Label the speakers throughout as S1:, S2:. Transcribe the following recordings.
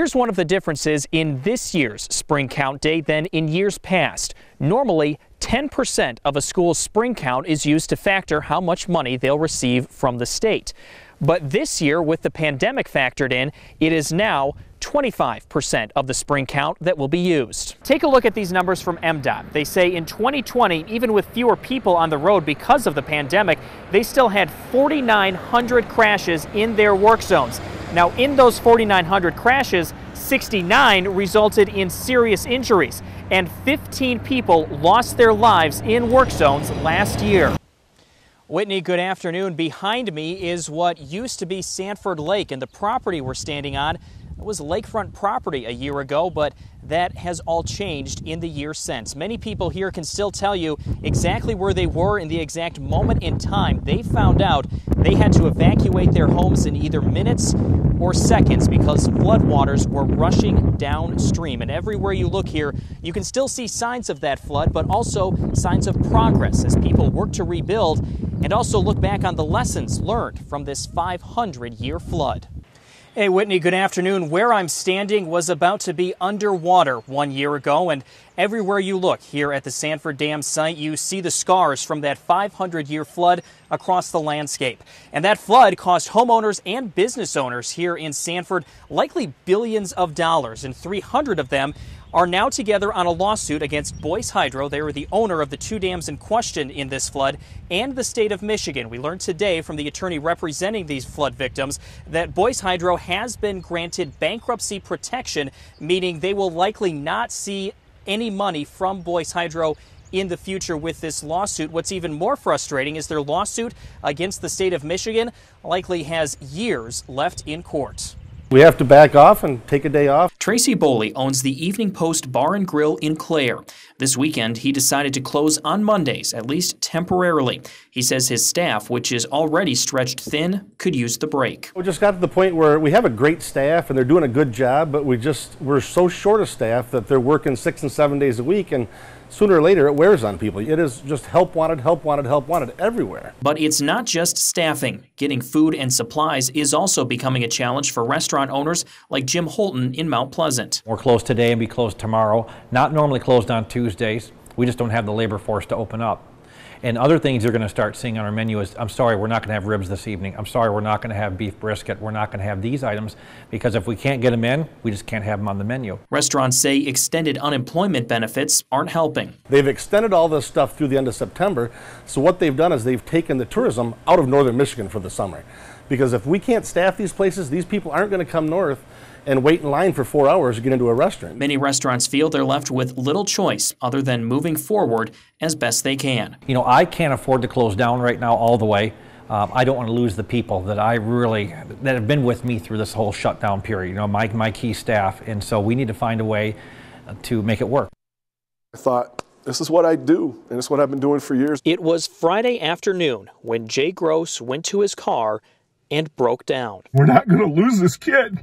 S1: Here's one of the differences in this year's spring count day than in years past. Normally, 10% of a school's spring count is used to factor how much money they'll receive from the state. But this year, with the pandemic factored in, it is now 25% of the spring count that will be used. Take a look at these numbers from MDOT. They say in 2020, even with fewer people on the road because of the pandemic, they still had 4,900 crashes in their work zones. Now, in those 4,900 crashes, 69 resulted in serious injuries, and 15 people lost their lives in work zones last year. Whitney, good afternoon. Behind me is what used to be Sanford Lake, and the property we're standing on was lakefront property a year ago, but that has all changed in the years since. Many people here can still tell you exactly where they were in the exact moment in time they found out they had to evacuate their homes in either minutes or seconds because floodwaters were rushing downstream. And everywhere you look here, you can still see signs of that flood, but also signs of progress as people work to rebuild and also look back on the lessons learned from this 500-year flood. Hey, Whitney, good afternoon. Where I'm standing was about to be underwater 1 year ago, and everywhere you look here at the Sanford Dam site, you see the scars from that 500-year flood across the landscape. And that flood cost homeowners and business owners here in Sanford likely billions of dollars, and 300 of them are now together on a lawsuit against Boise Hydro. They were the owner of the two dams in question in this flood, and the state of Michigan. We learned today from the attorney representing these flood victims that Boise Hydro has been granted bankruptcy protection, meaning they will likely not see any money from Boise Hydro in the future with this lawsuit. What's even more frustrating is their lawsuit against the state of Michigan likely has years left in court.
S2: We have to back off and take a day off.
S1: Tracy Boley owns the Evening Post Bar and Grill in Clare. This weekend, he decided to close on Mondays, at least temporarily. He says his staff, which is already stretched thin, could use the break.
S2: We just got to the point where we have a great staff and they're doing a good job, but we're so short of staff that they're working 6 and 7 days a week, and sooner or later it wears on people. It is just help wanted, help wanted, help wanted everywhere.
S1: But it's not just staffing. Getting food and supplies is also becoming a challenge for restaurant owners like Jim Holton in Mount Pleasant.
S3: We're closed today and be closed tomorrow. Not normally closed on Tuesdays. We just don't have the labor force to open up. And other things you're going to start seeing on our menu is, I'm sorry, we're not going to have ribs this evening. I'm sorry, we're not going to have beef brisket. We're not going to have these items because if we can't get them in, we just can't have them on the menu.
S1: Restaurants say extended unemployment benefits aren't helping.
S2: They've extended all this stuff through the end of September. So what they've done is they've taken the tourism out of northern Michigan for the summer. Because if we can't staff these places, these people aren't going to come north and wait in line for 4 hours to get into a restaurant.
S1: Many restaurants feel they're left with little choice other than moving forward as best they can.
S3: You know, I can't afford to close down right now all the way. I don't want to lose the people that that have been with me through this whole shutdown period, you know, my key staff, and so we need to find a way to make it work.
S4: I thought, this is what I do, and it's what I've been doing for years.
S1: It was Friday afternoon when Jay Gross went to his car and broke down.
S5: We're not going to lose this kid.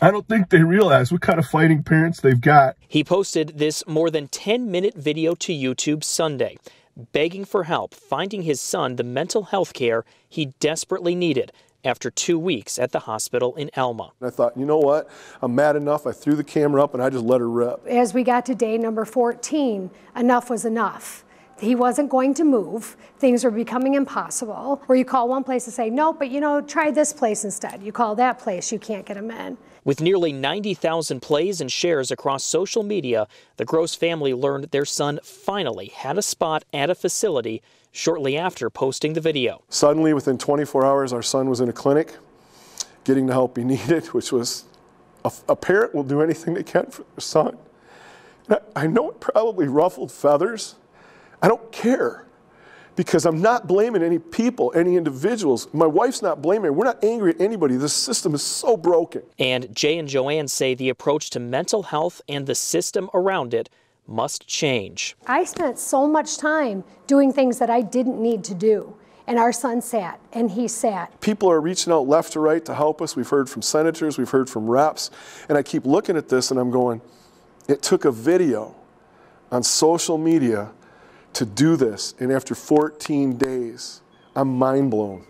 S5: I don't think they realize what kind of fighting parents they've got.
S1: He posted this more than 10-minute video to YouTube Sunday, begging for help finding his son the mental health care he desperately needed after 2 weeks at the hospital in Elma.
S4: And I thought, you know what? I'm mad enough. I threw the camera up and I just let her rip.
S6: As we got to day number 14, enough was enough. He wasn't going to move. Things were becoming impossible. Or you call one place and say, no, but you know, try this place instead. You call that place, you can't get him in.
S1: With nearly 90,000 plays and shares across social media, the Gross family learned their son finally had a spot at a facility shortly after posting the video.
S4: Suddenly, within 24 hours, our son was in a clinic, getting the help he needed, which was a parent will do anything they can for their son. And I know it probably ruffled feathers. I don't care, because I'm not blaming any people, any individuals. My wife's not blaming. We're not angry at anybody. This system is so broken.
S1: And Jay and Joanne say the approach to mental health and the system around it must change.
S6: I spent so much time doing things that I didn't need to do. And our son sat, and he sat.
S4: People are reaching out left to right to help us. We've heard from senators, we've heard from reps. And I keep looking at this and I'm going, it took a video on social media to do this, and after 14 days, I'm mind blown.